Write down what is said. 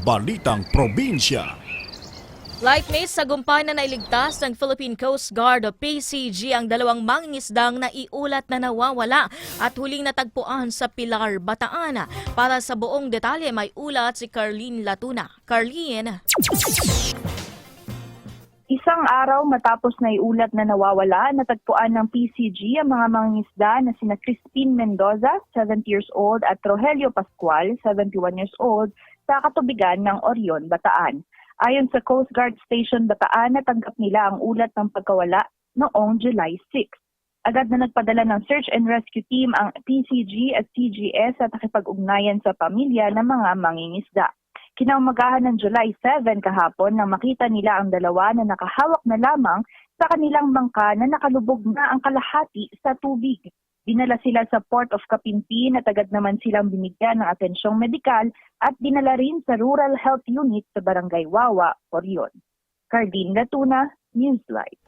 Balitang Probinsya. Like May, sagumpay na nailigtas ng Philippine Coast Guard o PCG ang dalawang mangingisdang naiulat na nawawala at huling natagpuan sa Pilar, Bataan. Para sa buong detalye, may ulat si Carlene Latuna. Carlene. Isang araw matapos na iulat na nawawala, natagpuan ng PCG ang mga mangingisda na sina Crispin Mendoza, 70 years old, at Rogelio Pascual, 71 years old, sa katubigan ng Orion, Bataan. Ayon sa Coast Guard Station Bataan, natanggap nila ang ulat ng pagkawala noong July 6. Agad na nagpadala ng search and rescue team ang PCG at CGS at nakipag-ugnayan sa pamilya ng mga mangingisda. Kinaumagahan ng July 7 kahapon nang makita nila ang dalawa na nakahawak na lamang sa kanilang bangka na nakalubog na ang kalahati sa tubig. Dinala sila sa Port of Capimpin at agad naman silang binigyan ng atensyong medikal at dinala rin sa Rural Health Unit sa Barangay Wawa, Orion. Carlene Latuna, Newslight.